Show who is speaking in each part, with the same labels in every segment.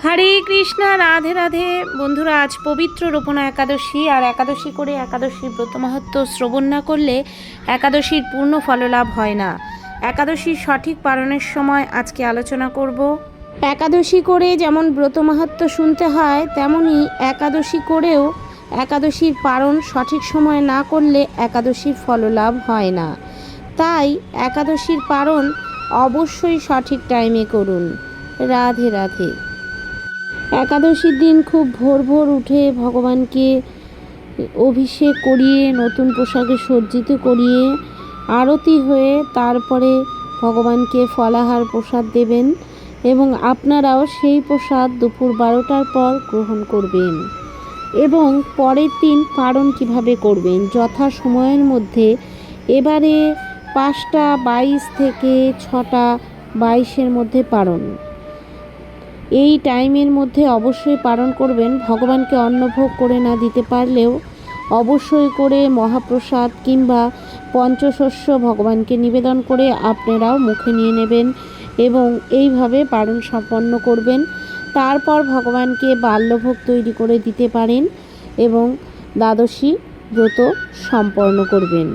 Speaker 1: হরে কৃষ্ণা, রাধে রাধে। বন্ধুরা, আজ পবিত্র রোপণা একাদশী। আর একাদশী করে একাদশীর ব্রত মাহাত্ম্য শ্রবণ না করলে একাদশীর পূর্ণ ফললাভ হয় না। একাদশীর সঠিক পালনের সময় আজকে আলোচনা করব। একাদশী করে যেমন ব্রত মাহাত্ম্য শুনতে হয়, তেমনি একাদশী করেও একাদশীর পালন সঠিক সময় না করলে একাদশীর ফললাভ হয় না। তাই একাদশীর পালন অবশ্যই সঠিক টাইমে করুন। রাধে রাধে। একাদশীর দিন খুব ভোর ভোর উঠে ভগবানকে অভিষেক করিয়ে নতুন পোশাকে সজ্জিত করিয়ে আরতি হয়ে তারপরে ভগবানকে ফলাহার প্রসাদ দেবেন এবং আপনারাও সেই প্রসাদ দুপুর 12টার পর গ্রহণ করবেন। এবং পরের দিন পালন কিভাবে করবেন যথা সময়ের মধ্যে। এবারে 5টা 22 থেকে 6টা 22-এর মধ্যে পালন। এই টাইমের মধ্যে অবশ্যই পালন করবেন। ভগবানকে অন্নভোগ করে না দিতে পারলেও অবশ্যই করে মহাপ্রসাদ কিংবা পঞ্চশস্য ভগবানকে নিবেদন করে আপনারাও মুখে নিয়ে নেবেন এবং এইভাবে পালন সম্পন্ন করবেন। তারপর ভগবানকে বাল্যভোগ তৈরি করে দিতে পারেন এবং দ্বাদশী ব্রত সম্পন্ন করবেন।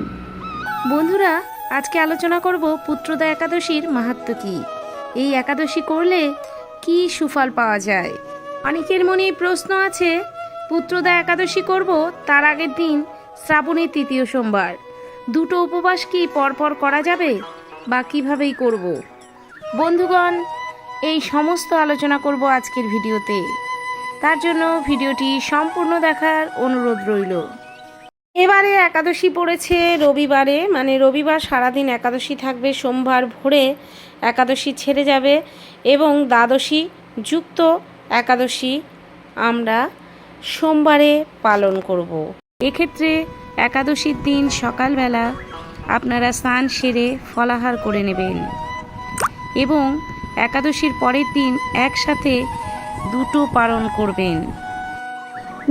Speaker 1: বন্ধুরা, আজকে আলোচনা করব পুত্রদা একাদশীর মাহাত্ম্য কী, এই একাদশী করলে কি সুফল পাওয়া যায়। অনেকের মনে প্রশ্ন আছে, পুত্রদা একাদশী করব, তার আগের দিন শ্রাবণের 3য় সোমবার, দুটো উপবাস কি পরপর করা যাবে বা কিভাবেই করব? বন্ধুগণ, এই সমস্ত আলোচনা করব আজকের ভিডিওতে। তার জন্য ভিডিওটি সম্পূর্ণ দেখার অনুরোধ রইল। এবারে একাদশী পড়েছে রবিবারে, মানে রবিবার সারাদিন একাদশী থাকবে। সোমবার ভোরে একাদশী ছেড়ে যাবে এবং দ্বাদশী যুক্ত একাদশী আমরা সোমবারে পালন করব। এক্ষেত্রে একাদশীর দিন সকালবেলা আপনারা স্নান সেরে ফলাহার করে নেবেন এবং একাদশীর পরের দিন একসাথে দুটো পালন করবেন।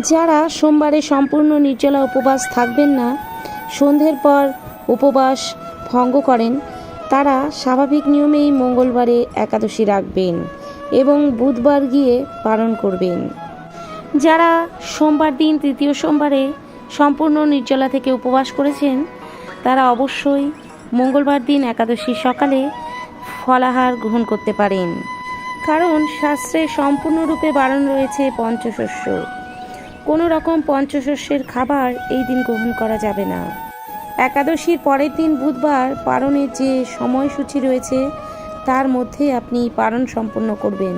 Speaker 1: যারা সোমবারে সম্পূর্ণ নির্জলা উপবাস থাকবেন না, সন্ধ্যের পর উপবাস ভঙ্গ করেন, তারা স্বাভাবিক নিয়মেই মঙ্গলবারে একাদশী রাখবেন এবং বুধবার গিয়ে পালন করবেন। যারা সোমবার দিন 3য় সোমবারে সম্পূর্ণ নির্জলা থেকে উপবাস করেছেন, তারা অবশ্যই মঙ্গলবার দিন একাদশী সকালে ফলাহার গ্রহণ করতে পারেন। কারণ শাস্ত্রে সম্পূর্ণরূপে বারণ রয়েছে পঞ্চশস্য। কোনো রকম পঞ্চশস্যের খাবার এই দিন গ্রহণ করা যাবে না। একাদশীর পরের দিন বুধবার পালনের যে সময়সূচি রয়েছে তার মধ্যে আপনি পালন সম্পন্ন করবেন।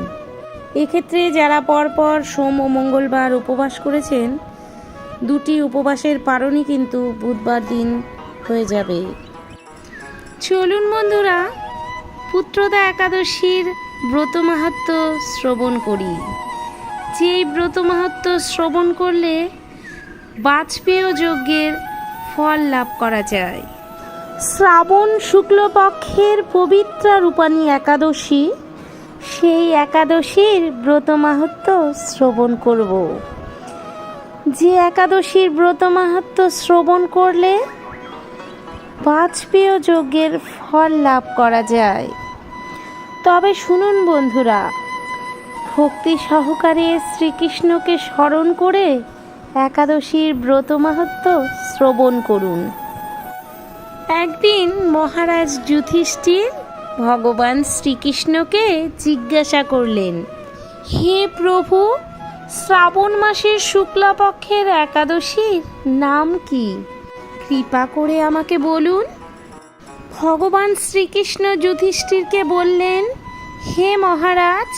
Speaker 1: এক্ষেত্রে যারা পরপর সোম ও মঙ্গলবার উপবাস করেছেন, দুটি উপবাসের পালনই কিন্তু বুধবার দিন হয়ে যাবে। চলুন বন্ধুরা, পুত্রদা একাদশীর ব্রত মাহাত্ম্য শ্রবণ করি। যে ব্রত মাহাত্ম্য শ্রবণ করলে বাজপেয় যজ্ঞের ফল লাভ করা যায়। শ্রাবণ শুক্লপক্ষের পবিত্র রূপানী একাদশী, সেই একাদশীর ব্রত মাহাত্ম্য শ্রবণ করব। যে একাদশীর ব্রত মাহাত্ম্য শ্রবণ করলে বাজপেয় যজ্ঞের ফল লাভ করা যায়। তবে শুনুন বন্ধুরা, ভক্তি সহকারে শ্রীকৃষ্ণকে স্মরণ করে একাদশীর ব্রত মাহাত্ম্য শ্রবণ করুন। একদিন মহারাজ যুধিষ্ঠির ভগবান শ্রীকৃষ্ণকে জিজ্ঞাসা করলেন, হে প্রভু, শ্রাবণ মাসের শুক্লাপক্ষের একাদশীর নাম কি? কৃপা করে আমাকে বলুন। ভগবান শ্রীকৃষ্ণ যুধিষ্ঠিরকে বললেন, হে মহারাজ,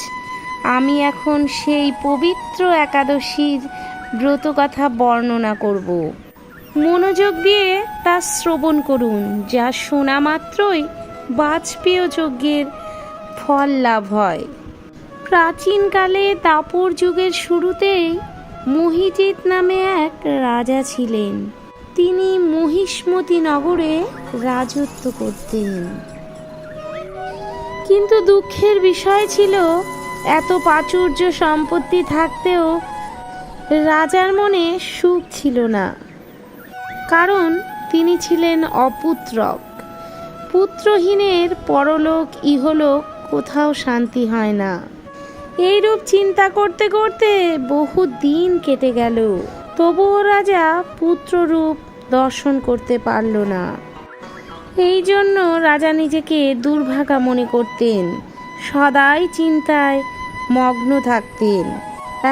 Speaker 1: আমি এখন সেই পবিত্র একাদশীর ব্রত কথা বর্ণনা করব। মনোযোগ দিয়ে তা শ্রবণ করুন, যা শোনা মাত্রই বাজপেয় যজ্ঞের ফল লাভ হয়। প্রাচীনকালে দাপর যুগের শুরুতেই মহিজিৎ নামে এক রাজা ছিলেন। তিনি মহিষ্মতি নগরে রাজত্ব করতেন। কিন্তু দুঃখের বিষয় ছিল, এত প্রাচুর্য সম্পত্তি থাকতেও রাজার মনে সুখ ছিল না। কারণ তিনি ছিলেন অপুত্রক। পুত্রহীনের পরলোক ইহলোক কোথাও শান্তি হয় না। এইরূপ চিন্তা করতে করতে বহু দিন কেটে গেল, তবুও রাজা পুত্ররূপ দর্শন করতে পারল না। এই জন্য রাজা নিজেকে দুর্ভাগা মনে করতেন, সদাই চিন্তায় মগ্ন থাকতেন।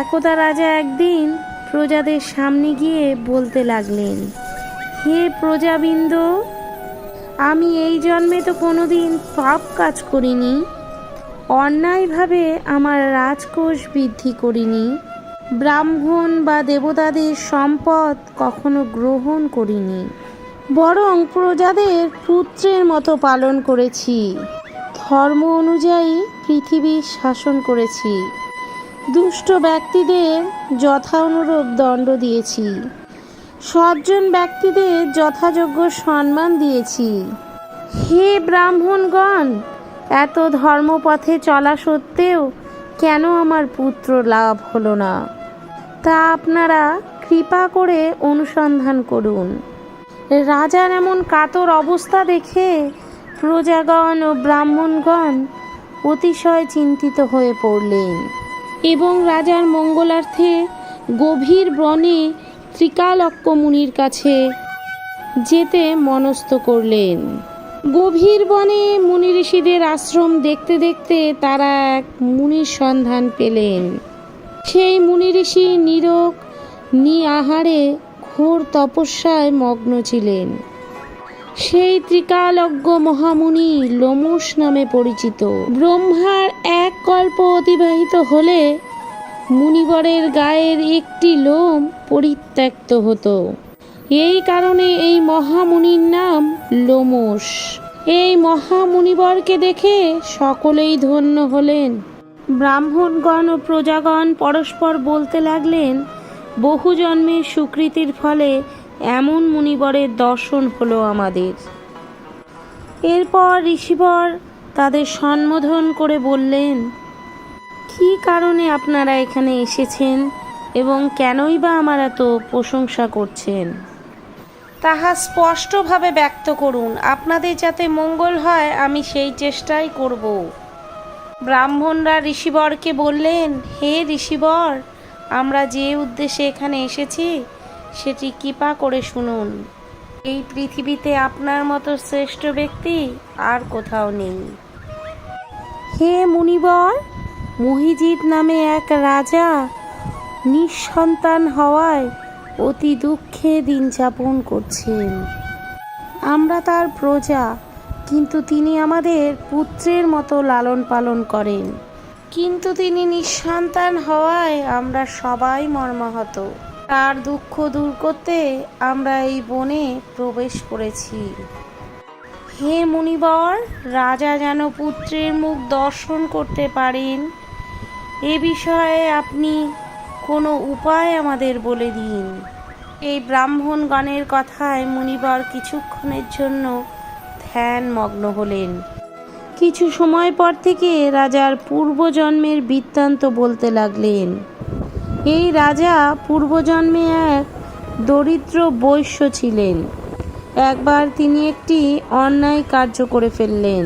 Speaker 1: একদা রাজা একদিন প্রজাদের সামনে গিয়ে বলতে লাগলেন, হে প্রজাবৃন্দ, আমি এই জন্মে তো কোনোদিন পাপ কাজ করিনি, অন্যায়ভাবে আমার রাজকোষ বৃদ্ধি করিনি, ব্রাহ্মণ বা দেবতাদের সম্পদ কখনো গ্রহণ করিনি, বরং প্রজাদের পুত্রের মতো পালন করেছি, ধর্ম অনুযায়ী পৃথিবীর শাসন করেছি, দুষ্ট ব্যক্তিদের যথানুরূপ দণ্ড দিয়েছি, সজ্জন ব্যক্তিদের যথাযোগ্য সম্মান দিয়েছি। হে ব্রাহ্মণগণ, এত ধর্মপথে চলা সত্ত্বেও কেন আমার পুত্র লাভ হলো না, তা আপনারা কৃপা করে অনুসন্ধান করুন। রাজার এমন কাতর অবস্থা দেখে প্রজাগণ ও ব্রাহ্মণগণ অতিশয় চিন্তিত হয়ে পড়লেন এবং রাজার মঙ্গলার্থে গভীর বনে ত্রিকালজ্ঞ মুনির কাছে যেতে মনস্থ করলেন। গভীর বনে মুনি ঋষিদের আশ্রম দেখতে দেখতে তারা এক মুনির সন্ধান পেলেন। সেই মুনি ঋষি নীরব নিআহারে ঘোর তপস্যায় মগ্ন ছিলেন। সেই ত্রিকালজ্ঞ মহামুনি লোমশ নামে পরিচিত। ব্রহ্মার এক কল্প অতিবাহিত হলে মুনিবরের গায়ের একটি লোম পরিত্যক্ত হতো। এই কারণে এই মহামুনির নাম লোমশ। এই মহামুনিবরকে দেখে সকলেই ধন্য হলেন। ব্রাহ্মণগণ ও প্রজাগণ পরস্পর বলতে লাগলেন, বহু জন্মের সুকৃতির ফলে এমন মুনিবরের দর্শন হলো আমাদের। এরপর ঋষিবর তাদের সম্বোধন করে বললেন, কী কারণে আপনারা এখানে এসেছেন এবং কেনই বা আমার এত প্রশংসা করছেন, তাহা স্পষ্টভাবে ব্যক্ত করুন। আপনাদের যাতে মঙ্গল হয় আমি সেই চেষ্টাই করব। ব্রাহ্মণরা ঋষিবরকে বললেন, হে ঋষিবর, আমরা যে উদ্দেশ্যে এখানে এসেছি সেটি কৃপা করে শুনুন। এই পৃথিবীতে আপনার মতো শ্রেষ্ঠ ব্যক্তি আর কোথাও নেই। হে মুনিবর, মহিজিৎ নামে এক রাজা নিঃসন্তান হওয়ায় অতি দুঃখে দিন যাপন করছেন। আমরা তার প্রজা, কিন্তু তিনি আমাদের পুত্রের মতো লালন পালন করেন। কিন্তু তিনি নিঃসন্তান হওয়ায় আমরা সবাই মর্মাহত। তার দুঃখ দূর করতে আমরা এই বনে প্রবেশ করেছি। হে মুনিবর, রাজা যেন পুত্রের মুখ দর্শন করতে পারেন, এ বিষয়ে আপনি কোনো উপায় আমাদের বলে দিন। এই ব্রাহ্মণগণের কথায় মুনিবর কিছুক্ষণের জন্য ধ্যান মগ্ন হলেন। কিছু সময় পর থেকে রাজার পূর্বজন্মের বৃত্তান্ত বলতে লাগলেন। এই রাজা পূর্বজন্মে এক দরিদ্র বৈশ্য ছিলেন। একবার তিনি একটি অন্যায় কার্য করে ফেললেন।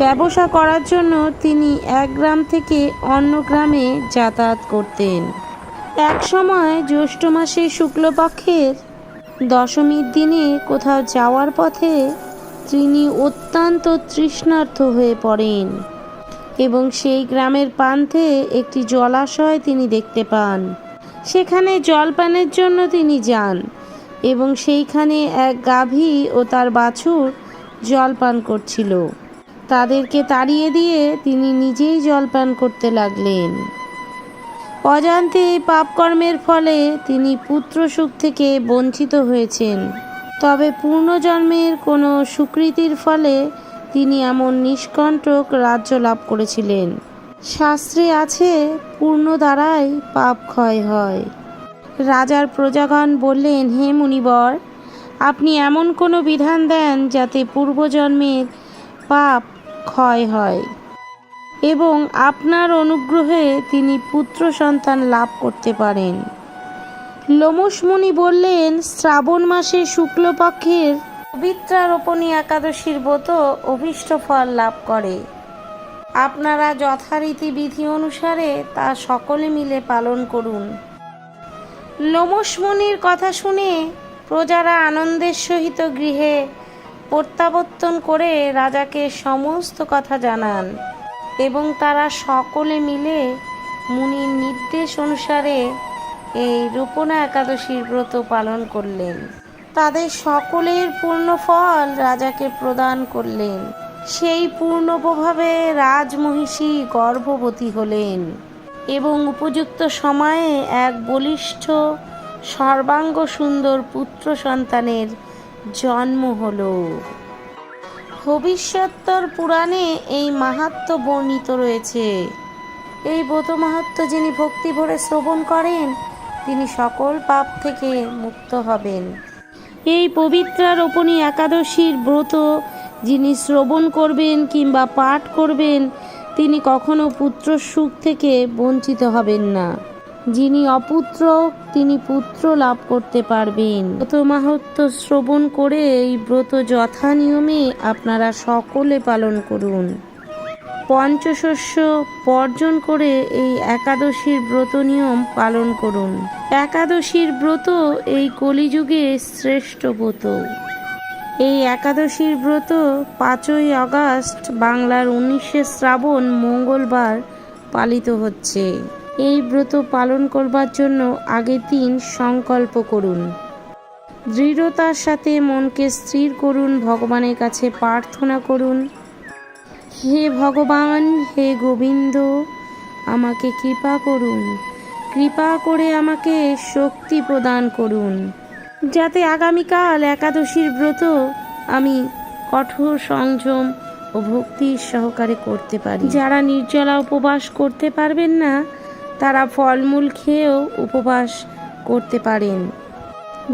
Speaker 1: ব্যবসা করার জন্য তিনি এক গ্রাম থেকে অন্য গ্রামে যাতায়াত করতেন। এক সময় জ্যৈষ্ঠ মাসের শুক্লপক্ষের দশমীর দিনে কোথাও যাওয়ার পথে তিনি অত্যন্ত তৃষ্ণার্ত হয়ে পড়েন এবং সেই গ্রামের প্রান্তে একটি জলাশয় তিনি দেখতে পান। সেখানে জলপানের জন্য তিনি যান এবং সেইখানে এক গাভী ও তার বাছুর জলপান করছিল। তাদেরকে তাড়িয়ে দিয়ে তিনি নিজেই জলপান করতে লাগলেন। অজান্তে এই পাপকর্মের ফলে তিনি পুত্রসুখ থেকে বঞ্চিত হয়েছেন। তবে পূর্বজন্মের কোনো সুকৃতির ফলে তিনি এমন নিষ্কণ্টক রাজ্য লাভ করেছিলেন। শাস্ত্রে আছে, পূর্ণ দ্বারাই পাপ ক্ষয় হয়। রাজার প্রজাগণ বললেন, হে মুনিবর, আপনি এমন কোনো বিধান দেন যাতে পূর্বজন্মের পাপ ক্ষয় হয় এবং আপনার অনুগ্রহে তিনি পুত্র সন্তান লাভ করতে পারেন। লোমশ মুনি বললেন, শ্রাবণ মাসে শুক্লপক্ষের পবিত্রারোপণী একাদশীর ব্রত অভীষ্ট ফল লাভ করে। আপনারা যথারীতি বিধি অনুসারে তা সকলে মিলে পালন করুন। লোমশ মুনির কথা শুনে প্রজারা আনন্দের সহিত গৃহে প্রত্যাবর্তন করে রাজাকে সমস্ত কথা জানান এবং তারা সকলে মিলে মুনির নির্দেশ অনুসারে এই রোপণা একাদশীর ব্রত পালন করলেন। তাদের সকলের পূর্ণ ফল রাজাকে প্রদান করলেন। সেই পূর্ণ প্রভাবে রাজমহিষী গর্ভবতী হলেন এবং উপযুক্ত সময়ে এক বলিষ্ঠ সর্বাঙ্গ সুন্দর পুত্র সন্তানের জন্ম হল। ভবিষ্যোত্তর পুরাণে এই মাহাত্ম্য বর্ণিত রয়েছে। এই ব্রত মাহাত্ম্য যিনি ভক্তি ভরে শ্রবণ করেন তিনি সকল পাপ থেকে মুক্ত হবেন। এই পবিত্র রোপণী একাদশীর ব্রত যিনি শ্রবণ করবেন কিংবা পাঠ করবেন তিনি কখনো পুত্র সুখ থেকে বঞ্চিত হবেন না। যিনি অপুত্র তিনি পুত্র লাভ করতে পারবেন। ব্রত মাহাত্ম্য শ্রবণ করে এই ব্রত যথা নিয়মে আপনারা সকলে পালন করুন। পঞ্চশস্য বর্জন করে এই একাদশীর ব্রত নিয়ম পালন করুন। একাদশীর ব্রত এই কলিযুগে শ্রেষ্ঠ ব্রত। এই একাদশীর ব্রত 5ই আগস্ট বাংলার 19শে শ্রাবণ মঙ্গলবার পালিত হচ্ছে। এই ব্রত পালন করবার জন্য আগের দিন সংকল্প করুন। দৃঢ়তার সাথে মনকে স্থির করুন, ভগবানের কাছে প্রার্থনা করুন, হে ভগবান, হে গোবিন্দ, আমাকে কৃপা করুন, কৃপা করে আমাকে শক্তি প্রদান করুন, যাতে আগামীকাল একাদশীর ব্রত আমি কঠোর সংযম ও ভক্তির সহকারে করতে পারি। যারা নির্জলা উপবাস করতে পারবেন না তারা ফলমূল খেয়েও উপবাস করতে পারেন।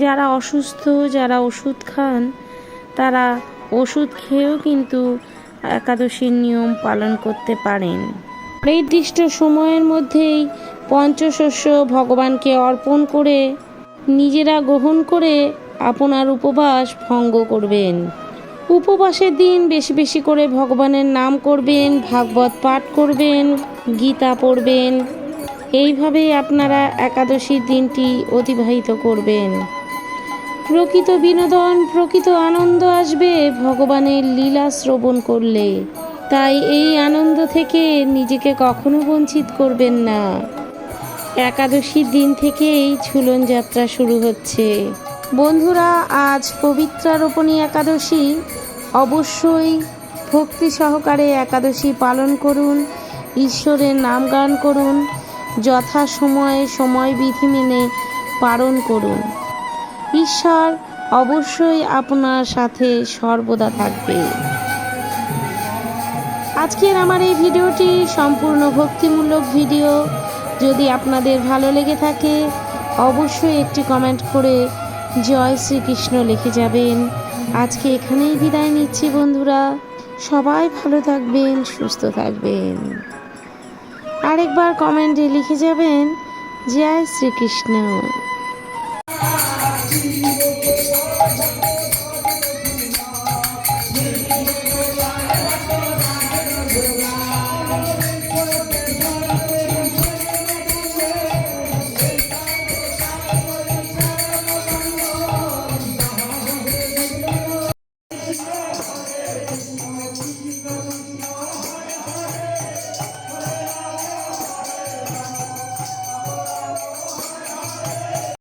Speaker 1: যারা অসুস্থ, যারা ওষুধ খান তারা ওষুধ খেয়েও কিন্তু একাদশীর নিয়ম পালন করতে পারেন। নির্দিষ্ট সময়ের মধ্যেই পঞ্চশস্য ভগবানকে অর্পণ করে নিজেরা গ্রহণ করে আপনার উপবাস ভঙ্গ করবেন। উপবাসের দিন বেশি বেশি করে ভগবানের নাম করবেন, ভাগবত পাঠ করবেন, গীতা পড়বেন। এইভাবেই আপনারা একাদশীর দিনটি অতিবাহিত করবেন। প্রকৃত বিনোদন, প্রকৃত আনন্দ আসবে ভগবানের লীলা শ্রবণ করলে। তাই এই আনন্দ থেকে নিজেকে কখনো বঞ্চিত করবেন না। একাদশীর দিন থেকেই ঝুলন যাত্রা শুরু হচ্ছে। বন্ধুরা, আজ পবিত্র রোপণী একাদশী, অবশ্যই ভক্তি সহকারে একাদশী পালন করুন, ঈশ্বরের নাম গান করুন, যথা সময়ে সময় বিধি মেনে পালন করুন। ঈশ্বর অবশ্যই আপনার সাথে সর্বদা থাকবে। আজকের আমার এই ভিডিওটি সম্পূর্ণ ভক্তিমূলক ভিডিও। যদি আপনাদের ভালো লেগে থাকে অবশ্যই একটি কমেন্ট করে জয় শ্রীকৃষ্ণ লিখে যাবেন। আজকে এখানেই বিদায় নিচ্ছি বন্ধুরা। সবাই ভালো থাকবেন, সুস্থ থাকবেন। আরেকবার কমেন্টে লিখে যাবেন জয় শ্রীকৃষ্ণ।